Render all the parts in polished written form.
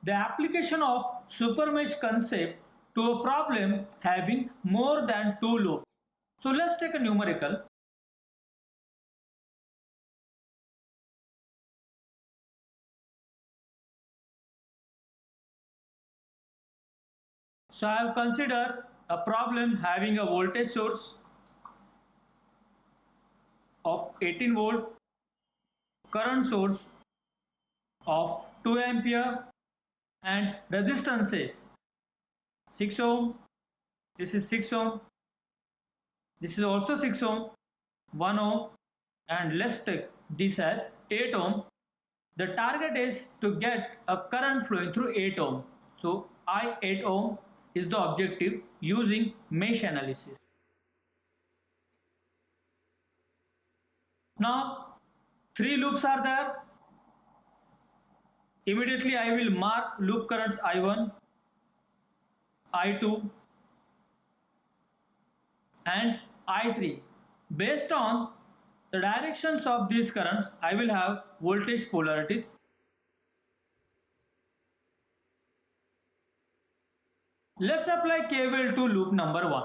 the application of supermesh concept to a problem having more than two loops. So let's take a numerical. So I have considered a problem having a voltage source of 18 volt, current source of 2 ampere and resistances 6 ohm, this is 6 ohm, this is also 6 ohm, 1 ohm, and let's take this as 8 ohm. The target is to get a current flowing through 8 ohm. So I8 ohm is the objective using mesh analysis. Now 3 loops are there. Immediately I will mark loop currents I1, I2 and I3. Based on the directions of these currents, I will have voltage polarities. Let's apply KVL to loop number 1.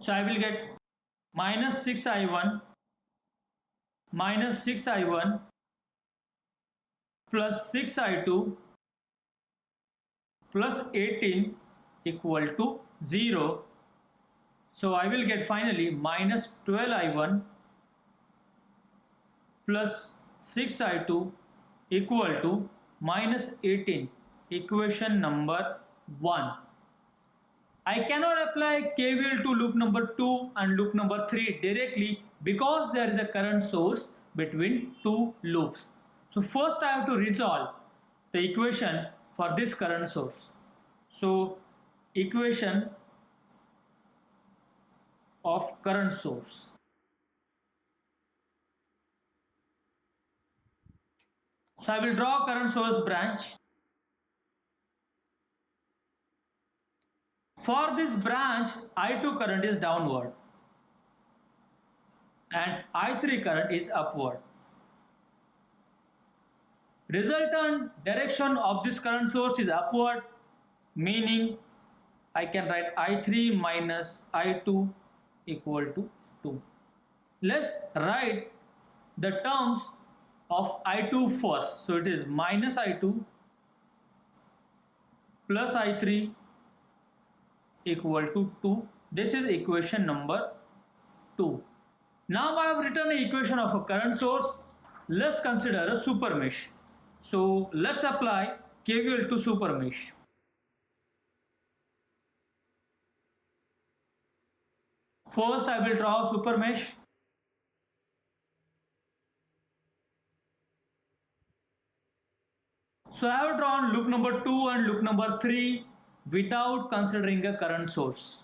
So I will get minus 6I1 plus 6I2 plus 18 equal to 0. So I will get finally minus 12I1 plus 6I2 equal to minus 18, equation number 1. I cannot apply KVL to loop number 2 and loop number 3 directly because there is a current source between two loops. So first I have to resolve the equation for this current source. So equation of current source. So I will draw current source branch. For this branch, I2 current is downward and I3 current is upward. Resultant direction of this current source is upward, meaning I can write I3 minus I2 equal to 2. Let's write the terms of I2 first. So it is minus I2 plus I3 equal to 2. This is equation number 2. Now I have written an equation of a current source. Let's consider a super mesh. So let's apply KVL to super mesh. First I will draw a super mesh. So I have drawn loop number 2 and loop number 3 without considering a current source.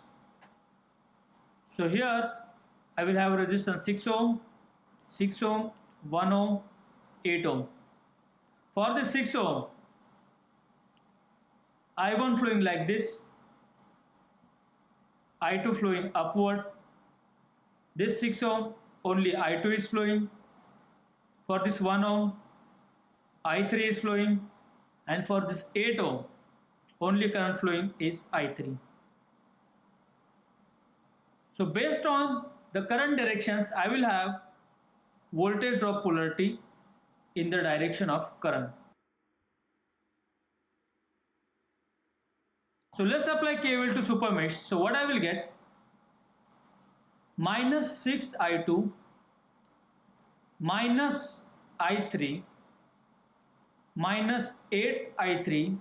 So here I will have resistance 6 ohm, 1 ohm, 8 ohm. For the 6 ohm, I1 flowing like this, I2 flowing upward. This 6 ohm, only I2 is flowing. For this 1 ohm, I3 is flowing. And for this 8 ohm, only current flowing is I3. So based on the current directions, I will have voltage drop polarity in the direction of current. So let's apply KVL to super mesh. So what I will get? Minus 6I2 minus I3 minus 8I3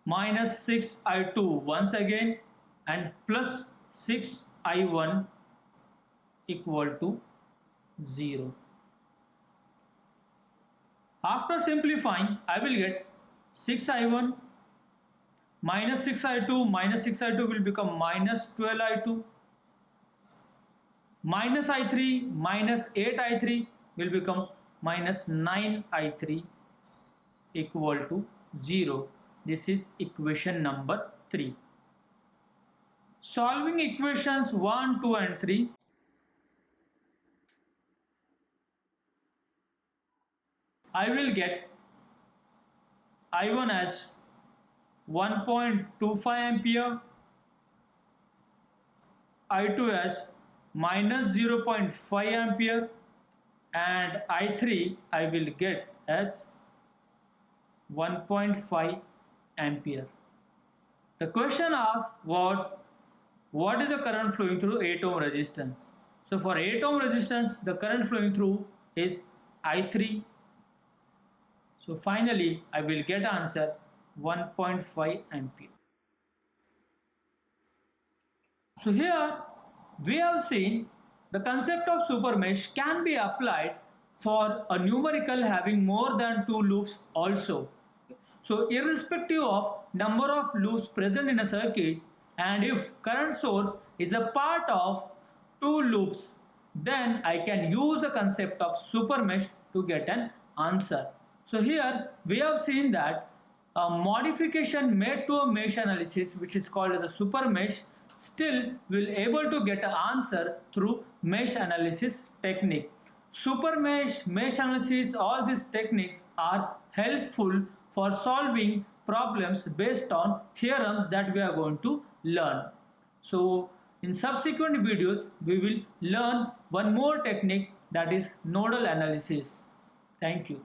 minus 6I2 once again and plus 6I1 equal to 0. After simplifying, I will get 6I1 minus 6I2 will become minus 12I2 minus I3 minus 8I3 will become minus 9I3 equal to 0. This is equation number 3. Solving equations 1, 2 and 3. I will get I1 as 1.25 ampere, I2 as minus 0.5 ampere, and I3 I will get as 1.5 ampere. The question asks what is the current flowing through 8 ohm resistance. So for 8 ohm resistance, the current flowing through is I3. So finally I will get answer 1.5 ampere. So here we have seen the concept of super mesh can be applied for a numerical having more than 2 loops also. So irrespective of number of loops present in a circuit, and if current source is a part of 2 loops, then I can use the concept of super mesh to get an answer. So here we have seen that a modification made to a mesh analysis, which is called as a super mesh, still will able to get an answer through mesh analysis technique. Super mesh, mesh analysis, all these techniques are helpful for solving problems based on theorems that we are going to learn. So in subsequent videos we will learn one more technique, that is nodal analysis. Thank you.